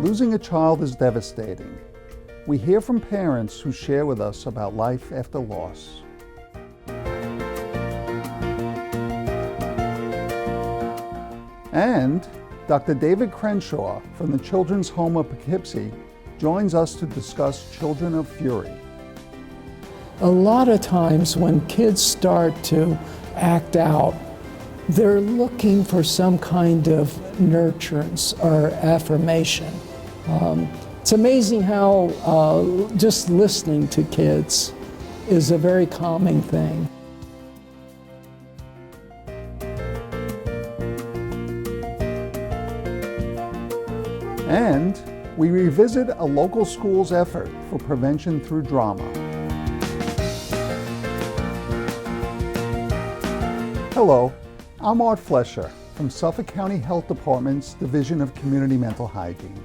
Losing a child is devastating. We hear from parents who share with us about life after loss. And Dr. David Crenshaw from the Children's Home of Poughkeepsie joins us to discuss Children of Fury. A lot of times when kids start to act out, they're looking for some kind of nurturance or affirmation. It's amazing how just listening to kids is a very calming thing. And we revisit a local school's effort for prevention through drama. Hello, I'm Art Flesher from Suffolk County Health Department's Division of Community Mental Hygiene.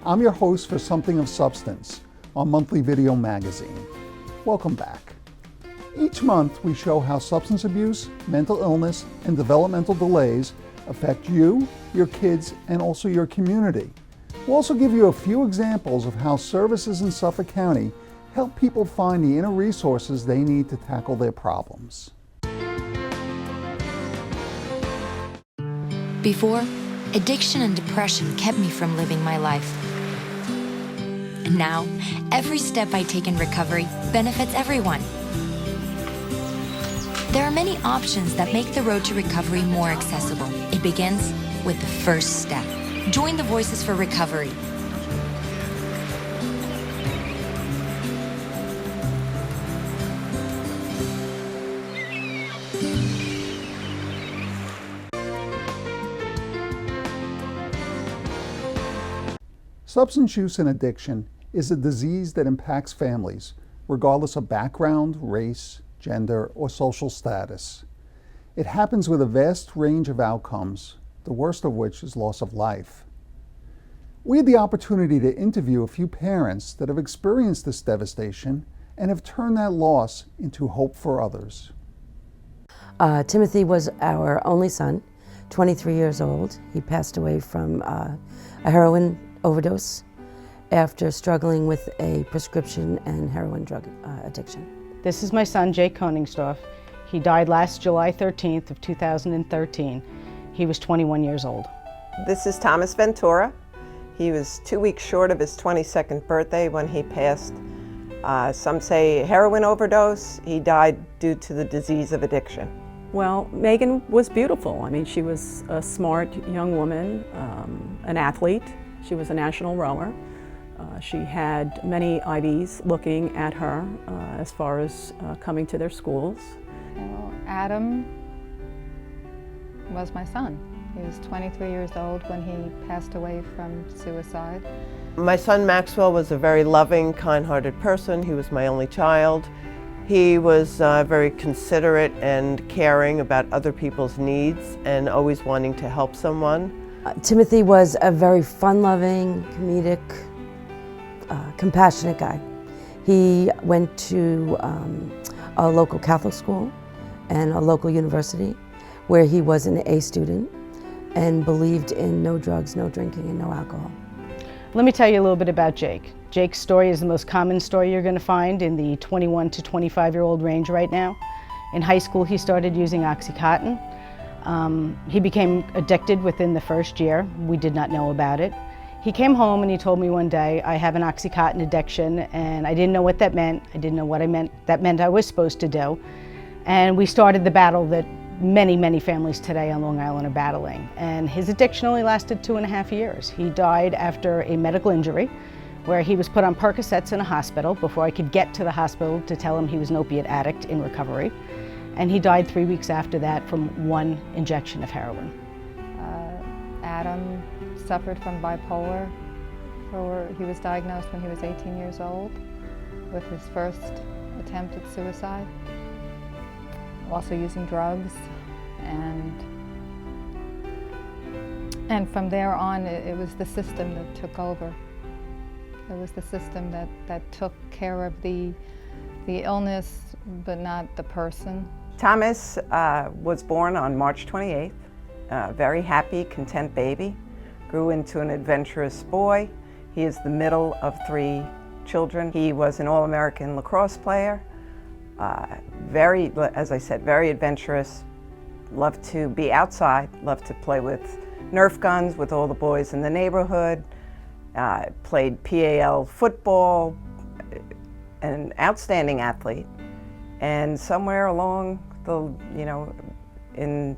I'm your host for Something of Substance, our monthly video magazine. Welcome back. Each month we show how substance abuse, mental illness, and developmental delays affect you, your kids, and also your community. We'll also give you a few examples of how services in Suffolk County help people find the inner resources they need to tackle their problems. Before, addiction and depression kept me from living my life. And now, every step I take in recovery benefits everyone. There are many options that make the road to recovery more accessible. It begins with the first step. Join the Voices for Recovery. Substance use and addiction is a disease that impacts families, regardless of background, race, gender, or social status. It happens with a vast range of outcomes, the worst of which is loss of life. We had the opportunity to interview a few parents that have experienced this devastation and have turned that loss into hope for others. Timothy was our only son, 23 years old. He passed away from a heroin overdose after struggling with a prescription and heroin drug addiction. This is my son, Jake Koningsdorf. He died last July 13th of 2013. He was 21 years old. This is Thomas Ventura. He was 2 weeks short of his 22nd birthday when he passed. Some say heroin overdose. He died due to the disease of addiction. Well, Megan was beautiful. I mean, she was a smart young woman, an athlete. She was a national rower. She had many IVs looking at her as far as coming to their schools. Well, Adam was my son. He was 23 years old when he passed away from suicide. My son Maxwell was a very loving, kind-hearted person. He was my only child. He was very considerate and caring about other people's needs and always wanting to help someone. Timothy was a very fun-loving, comedic, compassionate guy. He went to a local Catholic school and a local university where he was an A student and believed in no drugs, no drinking, and no alcohol. Let me tell you a little bit about Jake. Jake's story is the most common story you're going to find in the 21 to 25-year-old range right now. In high school, he started using OxyContin. He became addicted within the first year. We did not know about it. He came home and he told me one day, I have an OxyContin addiction, and I didn't know what that meant. I didn't know what that meant I was supposed to do. And we started the battle that many, many families today on Long Island are battling. And his addiction only lasted 2.5 years. He died after a medical injury where he was put on Percocets in a hospital before I could get to the hospital to tell him he was an opiate addict in recovery. And he died 3 weeks after that from one injection of heroin. Adam suffered from bipolar. He was diagnosed when he was 18 years old with his first attempt at suicide. Also using drugs, and from there on it was the system that took over. It was the system that took care of the illness but not the person. Thomas was born on March 28th, a very happy, content baby, grew into an adventurous boy. He is the middle of 3 children. He was an All-American lacrosse player, as I said, very adventurous, loved to be outside, loved to play with Nerf guns with all the boys in the neighborhood, played PAL football, an outstanding athlete. And somewhere along in,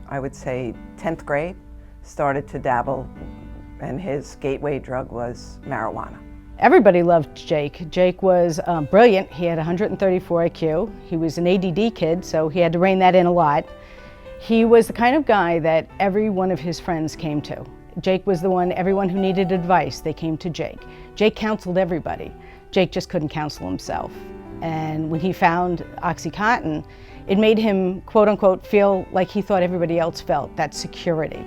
I would say, 10th grade, started to dabble, and his gateway drug was marijuana. Everybody loved Jake. Jake was brilliant. He had 134 IQ. He was an ADD kid, so he had to rein that in a lot. He was the kind of guy that every one of his friends came to. Jake was the one, everyone who needed advice, they came to Jake. Jake counseled everybody. Jake just couldn't counsel himself. And when he found OxyContin, it made him, quote unquote, feel like he thought everybody else felt, that security.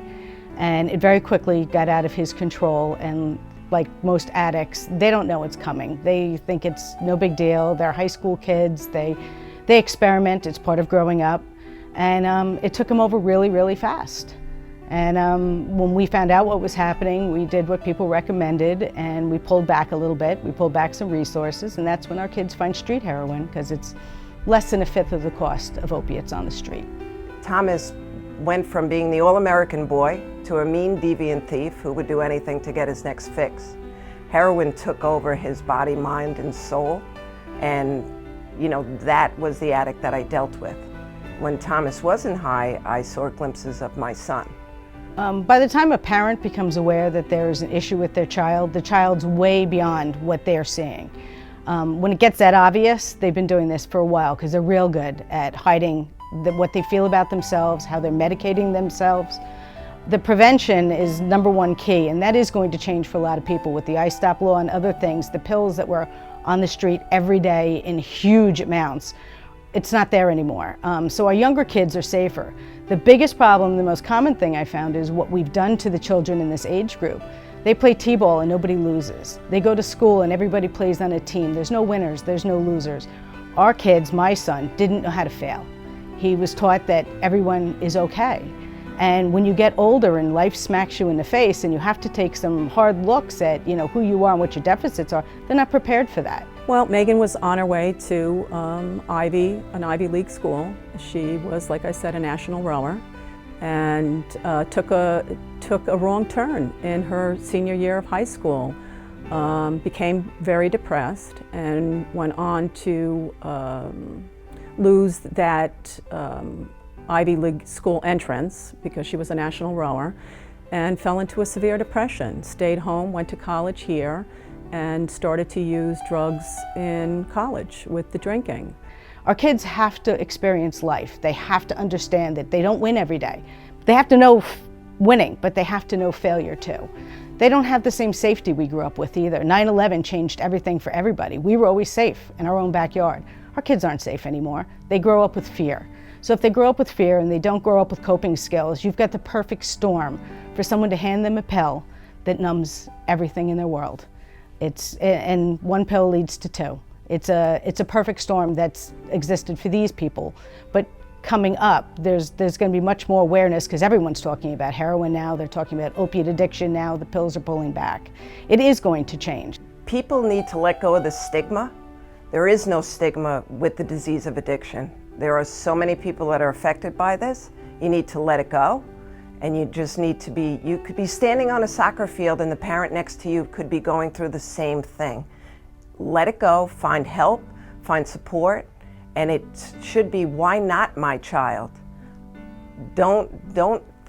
And it very quickly got out of his control, and like most addicts, they don't know it's coming. They think it's no big deal. They're high school kids. They experiment. It's part of growing up. And it took him over really, really fast. And when we found out what was happening, we did what people recommended, and we pulled back a little bit. We pulled back some resources, and that's when our kids find street heroin, because it's less than 1/5 of the cost of opiates on the street. Thomas went from being the all-American boy to a mean, deviant thief who would do anything to get his next fix. Heroin took over his body, mind, and soul, and that was the addict that I dealt with. When Thomas wasn't high, I saw glimpses of my son. By the time a parent becomes aware that there is an issue with their child, the child's way beyond what they're seeing. When it gets that obvious, they've been doing this for a while, because they're real good at hiding what they feel about themselves, how they're medicating themselves. The prevention is #1 key, and that is going to change for a lot of people with the I-Stop law and other things. The pills that were on the street every day in huge amounts, it's not there anymore. So our younger kids are safer. The biggest problem, the most common thing I found, is what we've done to the children in this age group. They play t-ball and nobody loses. They go to school and everybody plays on a team. There's no winners, there's no losers. Our kids, my son, didn't know how to fail. He was taught that everyone is okay. And when you get older and life smacks you in the face and you have to take some hard looks at who you are and what your deficits are, they're not prepared for that. Well, Megan was on her way to an Ivy League school. She was, like I said, a national rower, and took a wrong turn in her senior year of high school. Became very depressed and went on to lose that Ivy League school entrance because she was a national rower, and fell into a severe depression. Stayed home, went to college here, and started to use drugs in college with the drinking. Our kids have to experience life. They have to understand that they don't win every day. They have to know winning, but they have to know failure too. They don't have the same safety we grew up with either. 9/11 changed everything for everybody. We were always safe in our own backyard. Our kids aren't safe anymore. They grow up with fear. So if they grow up with fear and they don't grow up with coping skills, you've got the perfect storm for someone to hand them a pill that numbs everything in their world. And one pill leads to 2. It's a perfect storm that's existed for these people. But coming up, there's going to be much more awareness, because everyone's talking about heroin now. They're talking about opiate addiction now. The pills are pulling back. It is going to change. People need to let go of the stigma. There is no stigma with the disease of addiction. There are so many people that are affected by this. You need to let it go. And you just need to you could be standing on a soccer field and the parent next to you could be going through the same thing. Let it go, find help, find support, and it should be, why not my child? Don't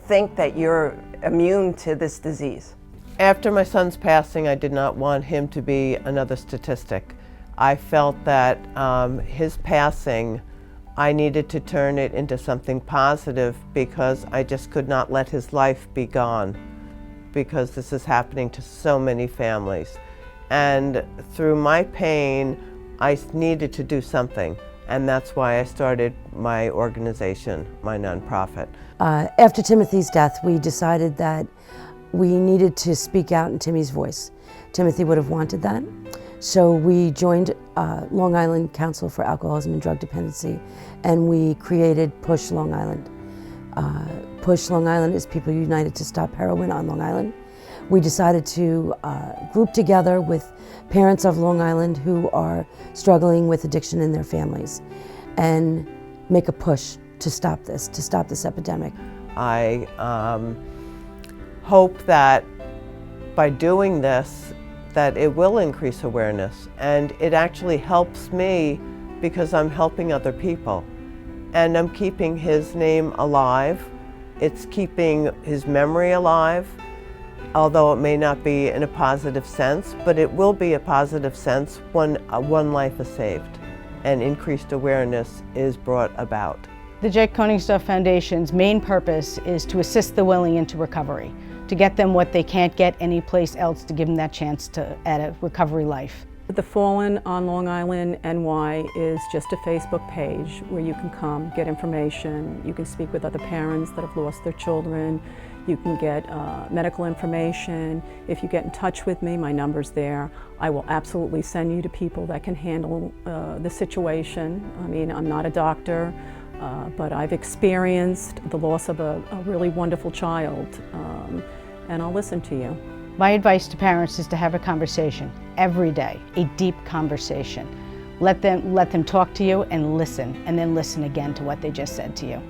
think that you're immune to this disease. After my son's passing, I did not want him to be another statistic. I felt that his passing, I needed to turn it into something positive, because I just could not let his life be gone, because this is happening to so many families. And through my pain, I needed to do something, and that's why I started my organization, my nonprofit. After Timothy's death, we decided that we needed to speak out in Timmy's voice. Timothy would have wanted that. So we joined Long Island Council for Alcoholism and Drug Dependency, and we created Push Long Island. Push Long Island is People United to Stop Heroin on Long Island. We decided to group together with parents of Long Island who are struggling with addiction in their families and make a push to stop this epidemic. I hope that by doing this, that it will increase awareness, and it actually helps me because I'm helping other people. And I'm keeping his name alive. It's keeping his memory alive, although it may not be in a positive sense, but it will be a positive sense when one life is saved and increased awareness is brought about. The Jake Koningsdorf Foundation's main purpose is to assist the willing into recovery, to get them what they can't get anyplace else, to give them that chance to add a recovery life. The Fallen on Long Island, NY is just a Facebook page where you can come, get information, you can speak with other parents that have lost their children, you can get medical information. If you get in touch with me, my number's there. I will absolutely send you to people that can handle the situation. I mean, I'm not a doctor, but I've experienced the loss of a really wonderful child, and I'll listen to you. My advice to parents is to have a conversation every day, a deep conversation. Let them talk to you and then listen again to what they just said to you.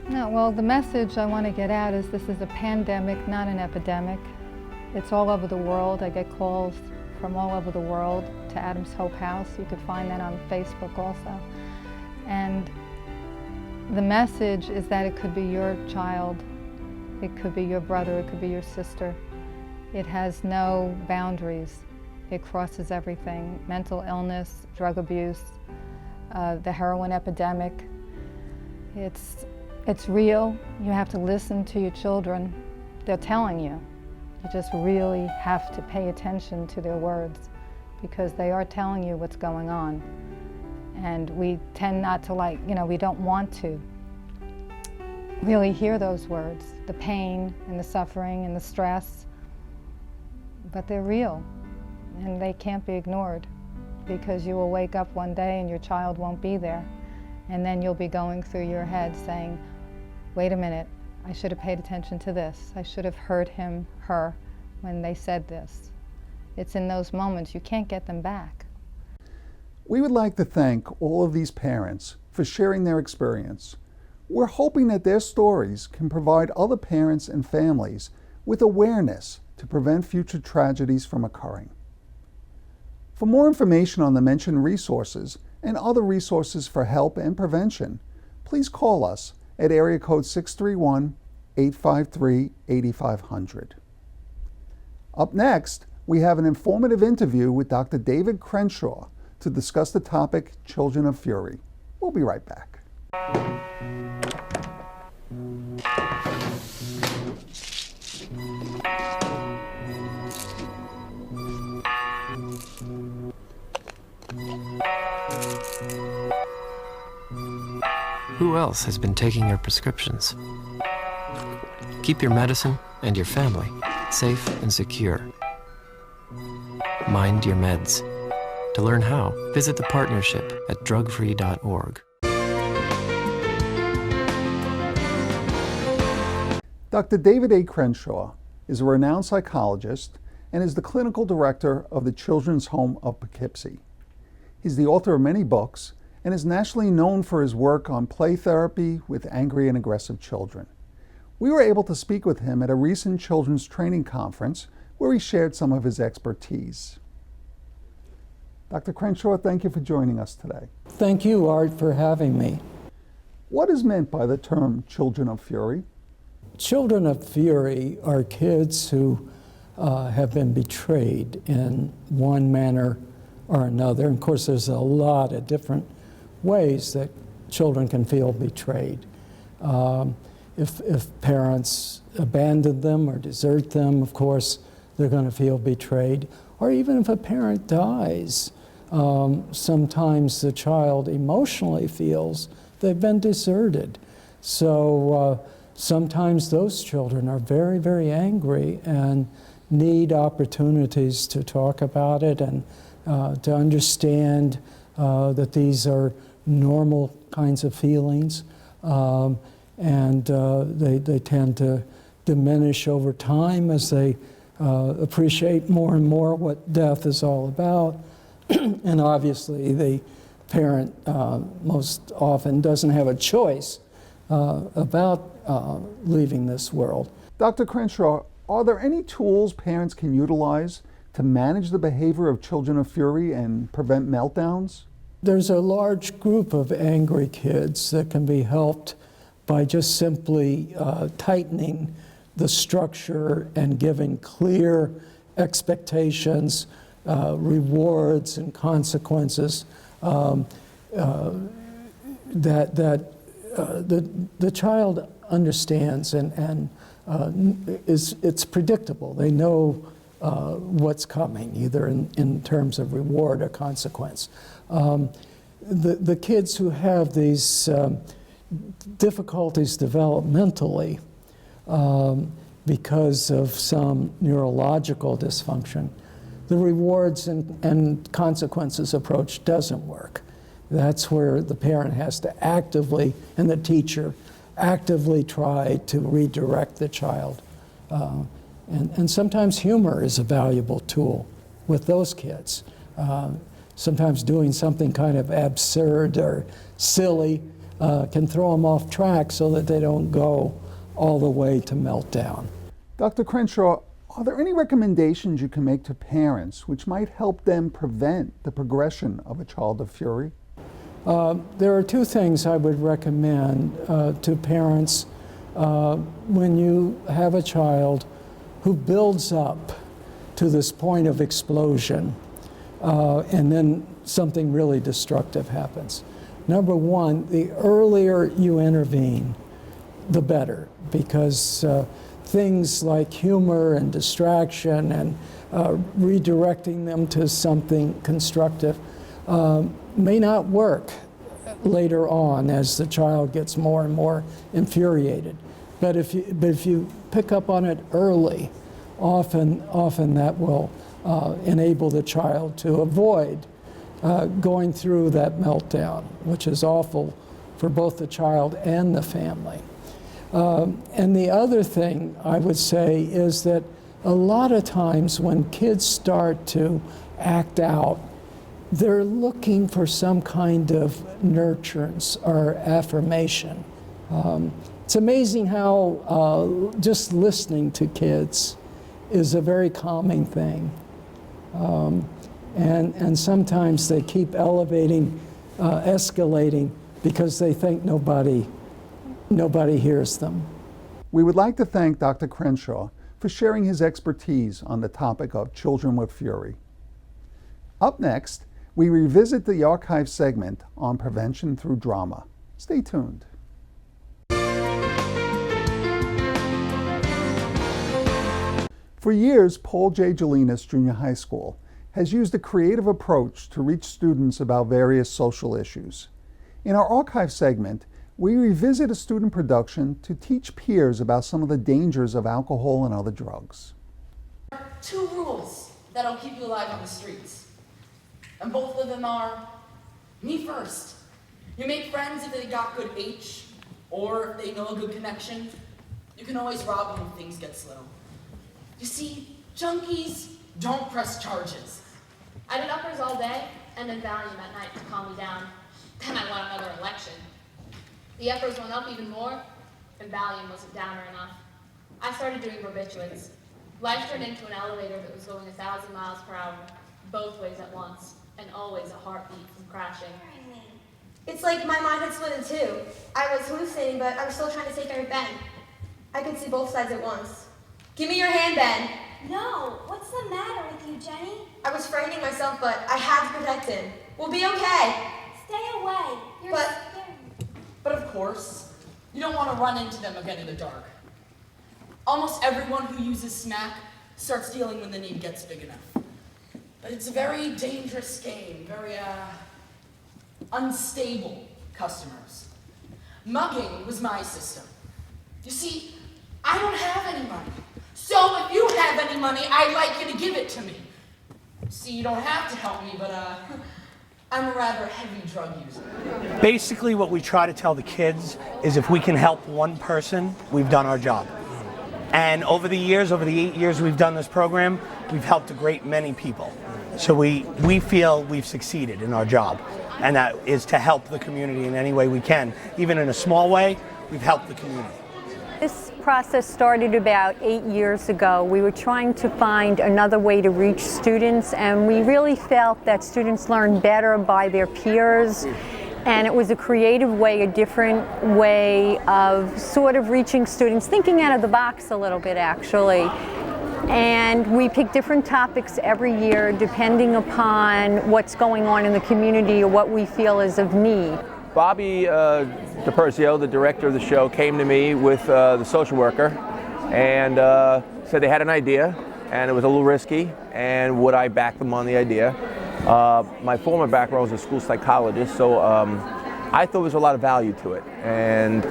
No, well, the message I want to get out is this is a pandemic, not an epidemic. It's all over the world. I get calls from all over the world to Adam's Hope House. You could find that on Facebook also. And the message is that it could be your child, it could be your brother, it could be your sister. It has no boundaries. It crosses everything. Mental illness, drug abuse, the heroin epidemic. It's real. You have to listen to your children. They're telling you. You just really have to pay attention to their words because they are telling you what's going on. And we tend not to we don't want to really hear those words, the pain and the suffering and the stress, but they're real and they can't be ignored because you will wake up one day and your child won't be there. And then you'll be going through your head saying, wait a minute, I should have paid attention to this. I should have heard him, her, when they said this. It's in those moments, you can't get them back. We would like to thank all of these parents for sharing their experience. We're hoping that their stories can provide other parents and families with awareness to prevent future tragedies from occurring. For more information on the mentioned resources and other resources for help and prevention, please call us at area code 631-853-8500. Up next, we have an informative interview with Dr. David Crenshaw to discuss the topic Children of Fury. We'll be right back. Who else has been taking your prescriptions? Keep your medicine and your family safe and secure. Mind your meds. To learn how, visit the partnership at drugfree.org. Dr. David A. Crenshaw is a renowned psychologist and is the clinical director of the Children's Home of Poughkeepsie. He's the author of many books and is nationally known for his work on play therapy with angry and aggressive children. We were able to speak with him at a recent children's training conference where he shared some of his expertise. Dr. Crenshaw, thank you for joining us today. Thank you, Art, for having me. What is meant by the term Children of Fury? Children of Fury are kids who have been betrayed in one manner or another. And of course, there's a lot of different ways that children can feel betrayed. If parents abandon them or desert them, of course, they're going to feel betrayed. Or even if a parent dies, sometimes the child emotionally feels they've been deserted. So sometimes those children are very, very angry and need opportunities to talk about it and to understand that these are normal kinds of feelings, and they tend to diminish over time as they appreciate more and more what death is all about. And obviously the parent most often doesn't have a choice about leaving this world. Dr. Crenshaw, are there any tools parents can utilize to manage the behavior of children of fury and prevent meltdowns? There's a large group of angry kids that can be helped by just simply tightening the structure and giving clear expectations, rewards, and consequences that the child understands and it's predictable. They know what's coming, either in terms of reward or consequence. The kids who have these difficulties developmentally because of some neurological dysfunction, the rewards and consequences approach doesn't work. That's where the parent has to actively, and the teacher, actively try to redirect the child. And sometimes humor is a valuable tool with those kids. Sometimes doing something kind of absurd or silly can throw them off track so that they don't go all the way to meltdown. Dr. Crenshaw, are there any recommendations you can make to parents which might help them prevent the progression of a child of fury? There are two things I would recommend to parents when you have a child who builds up to this point of explosion and then something really destructive happens. Number one, the earlier you intervene, the better, because things like humor and distraction and redirecting them to something constructive may not work later on as the child gets more and more infuriated. But if you pick up on it early, often that will enable the child to avoid going through that meltdown, which is awful for both the child and the family. And the other thing I would say is that a lot of times when kids start to act out, they're looking for some kind of nurturance or affirmation. It's amazing how just listening to kids is a very calming thing. And sometimes they keep elevating, escalating, because they think nobody hears them. We would like to thank Dr. Crenshaw for sharing his expertise on the topic of children with fury. Up next, we revisit the archive segment on prevention through drama. Stay tuned. For years, Paul J. Gelinas Jr. High School has used a creative approach to reach students about various social issues. In our archive segment, we revisit a student production to teach peers about some of the dangers of alcohol and other drugs. There are two rules that'll keep you alive on the streets. And both of them are, me first. You make friends if they got good H, or if they know a good connection. You can always rob them when things get slow. You see, junkies don't press charges. I did uppers all day, and then Valium at night to calm me down. Then I won another election. The uppers went up even more, and Valium wasn't downer enough. I started doing barbiturates. Life turned into an elevator that was going 1,000 miles per hour, both ways at once, and always a heartbeat from crashing. It's like my mind had split in two. I was hallucinating, but I was still trying to take care of Ben. I could see both sides at once. Give me your hand, Ben. No, what's the matter with you, Jenny? I was frightening myself, but I had to protect him. We'll be okay. Stay away. You're scary. But of course, you don't want to run into them again in the dark. Almost everyone who uses smack starts dealing when the need gets big enough. But it's a very dangerous game, very unstable customers. Mugging was my system. You see, I don't have any money, So if you have any money, I'd like you to give it to me. See, you don't have to help me, but I'm a rather heavy drug user. Basically, what we try to tell the kids is if we can help one person, we've done our job. And over the years, over the 8 years we've done this program, we've helped a great many people. So we feel we've succeeded in our job, and that is to help the community in any way we can. Even in a small way, we've helped the community. This process started about 8 years ago. We were trying to find another way to reach students, and we really felt that students learn better by their peers. And it was a creative way, a different way of sort of reaching students, thinking out of the box a little bit, actually. And we pick different topics every year depending upon what's going on in the community or what we feel is of need. Bobby DiPerzio, the director of the show, came to me with the social worker and said they had an idea and it was a little risky, and would I back them on the idea. My former background was a school psychologist, so I thought there was a lot of value to it, and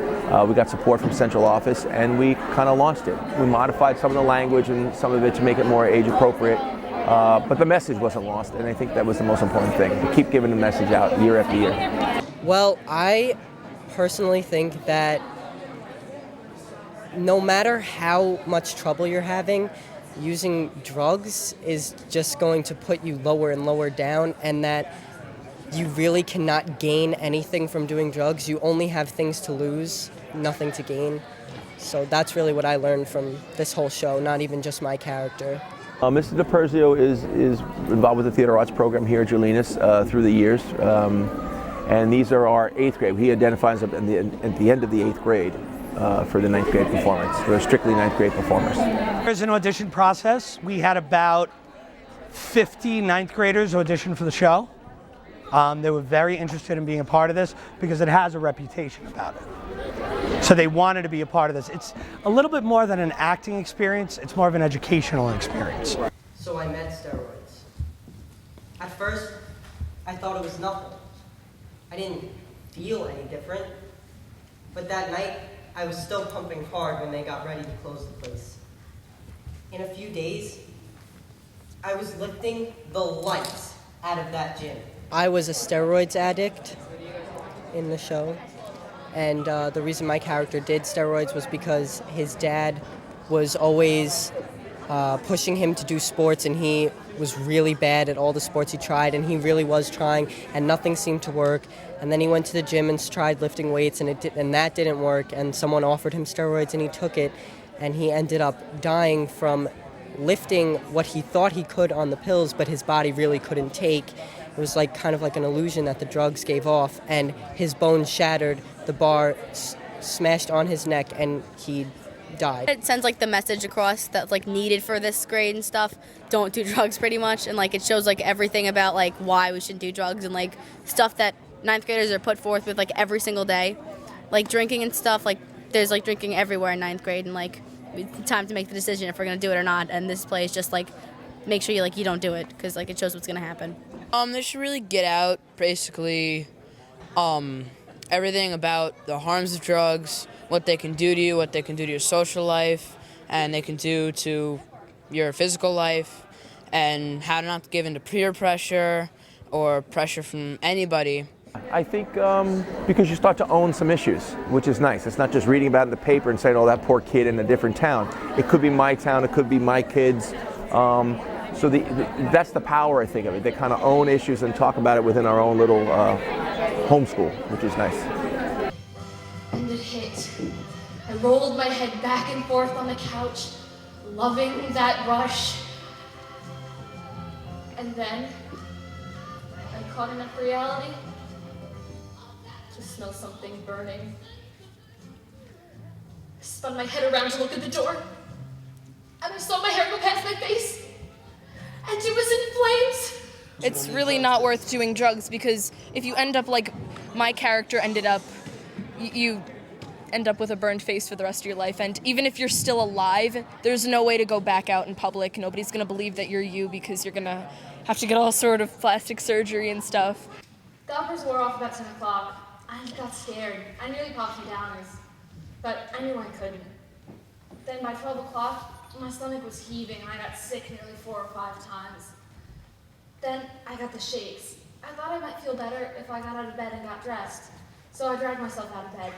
we got support from central office, and we kind of launched it. We modified some of the language and some of it to make it more age appropriate, but the message wasn't lost, and I think that was the most important thing, to keep giving the message out year after year. Well, I personally think that no matter how much trouble you're having, using drugs is just going to put you lower and lower down, and that you really cannot gain anything from doing drugs. You only have things to lose, nothing to gain. So that's really what I learned from this whole show, not even just my character. Mr. DiPerzio is involved with the theater arts program here at Gelinas through the years, and these are our 8th grade. He identifies them at the end of the 8th grade for the 9th grade performance. They're strictly 9th grade performers. There's an audition process. We had about 50 9th graders audition for the show. They were very interested in being a part of this because it has a reputation about it. So they wanted to be a part of this. It's a little bit more than an acting experience, it's more of an educational experience. So I met steroids. At first, I thought it was nothing. I didn't feel any different. But that night, I was still pumping hard when they got ready to close the place. In a few days, I was lifting the lights out of that gym. I was a steroids addict in the show, and the reason my character did steroids was because his dad was always pushing him to do sports, and he was really bad at all the sports he tried, and he really was trying, and nothing seemed to work. And then he went to the gym and tried lifting weights, and that didn't work, and someone offered him steroids, and he took it, and he ended up dying from lifting what he thought he could on the pills, but his body really couldn't take. It was like kind of like an illusion that the drugs gave off, and his bones shattered, the bar smashed on his neck, and he died. It sends like the message across that's like needed for this grade and stuff. Don't do drugs, pretty much, and like it shows like everything about like why we should do drugs and like stuff that 9th graders are put forth with like every single day, like drinking and stuff. Like there's like drinking everywhere in 9th grade, and like it's time to make the decision if we're gonna do it or not. And this play is just like make sure you don't do it, because like it shows what's gonna happen. They should really get out basically everything about the harms of drugs, what they can do to you, what they can do to your social life, and they can do to your physical life, and how not to give in to peer pressure or pressure from anybody. I think because you start to own some issues, which is nice. It's not just reading about it in the paper and saying, oh, that poor kid in a different town. It could be my town, it could be my kids. So that's the power, I think, of it. They kind of own issues and talk about it within our own little homeschool, which is nice. And it hit. I rolled my head back and forth on the couch, loving that rush. And then I caught enough reality to smell something burning. I spun my head around to look at the door, and I saw my hair go past my face, and it was in flames. It's really not worth doing drugs, because if you end up like my character ended up, you end up with a burned face for the rest of your life. And even if you're still alive, there's no way to go back out in public. Nobody's gonna believe that you're you, because you're gonna have to get all sort of plastic surgery and stuff. The uppers wore off about 10 o'clock. I got scared. I nearly popped some downers, but I knew I couldn't. Then by 12 o'clock, My stomach was heaving and I got sick nearly 4 or 5 times. Then I got the shakes. I thought I might feel better if I got out of bed and got dressed. So I dragged myself out of bed.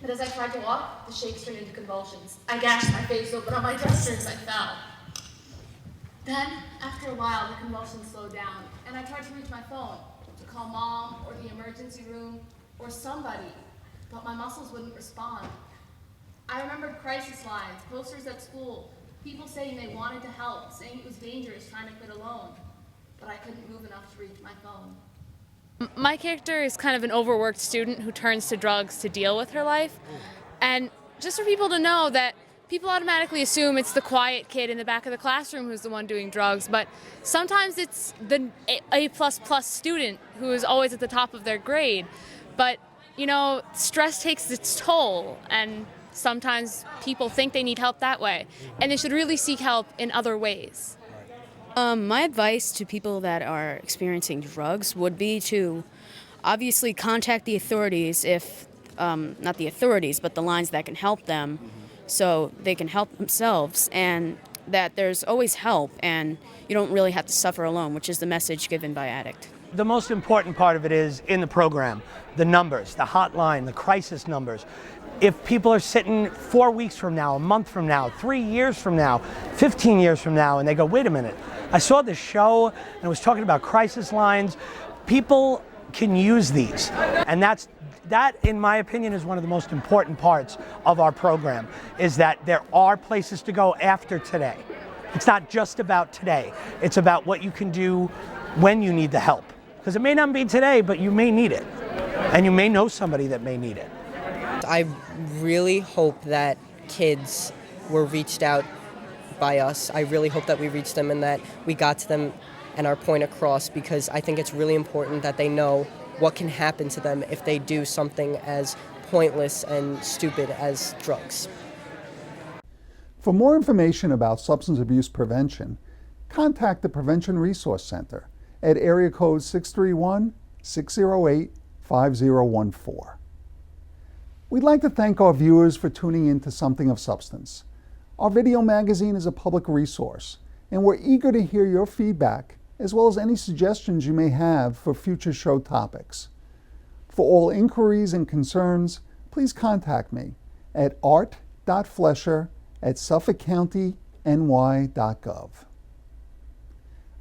But as I tried to walk, the shakes turned into convulsions. I gashed my face open on my dresser as I fell. Then, after a while, the convulsions slowed down, and I tried to reach my phone to call Mom or the emergency room or somebody, but my muscles wouldn't respond. I remembered crisis lines, posters at school, people saying they wanted to help, saying it was dangerous trying to quit alone, but I couldn't move enough to reach my phone. My character is kind of an overworked student who turns to drugs to deal with her life. And just for people to know that people automatically assume it's the quiet kid in the back of the classroom who's the one doing drugs, but sometimes it's the A++ student who is always at the top of their grade. But, you know, stress takes its toll, and sometimes people think they need help that way. And they should really seek help in other ways. My advice to people that are experiencing drugs would be to obviously contact the authorities if, not the authorities, but the lines that can help them so they can help themselves, and that there's always help and you don't really have to suffer alone, which is the message given by ADDICT. The most important part of it is in the program, the numbers, the hotline, the crisis numbers. If people are sitting 4 weeks from now, a month from now, 3 years from now, 15 years from now, and they go, wait a minute, I saw this show and it was talking about crisis lines. People can use these. And that, in my opinion, is one of the most important parts of our program, is that there are places to go after today. It's not just about today. It's about what you can do when you need the help. Because it may not be today, but you may need it. And you may know somebody that may need it. I really hope that kids were reached out by us. I really hope that we reached them and that we got to them and our point across, because I think it's really important that they know what can happen to them if they do something as pointless and stupid as drugs. For more information about substance abuse prevention, contact the Prevention Resource Center at area code 631-608-5014. We'd like to thank our viewers for tuning in to Something of Substance. Our video magazine is a public resource, and we're eager to hear your feedback, as well as any suggestions you may have for future show topics. For all inquiries and concerns, please contact me at art.flesher@suffolkcountynY.gov.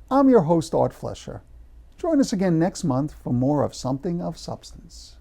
I'm your host, Art Flesher. Join us again next month for more of Something of Substance.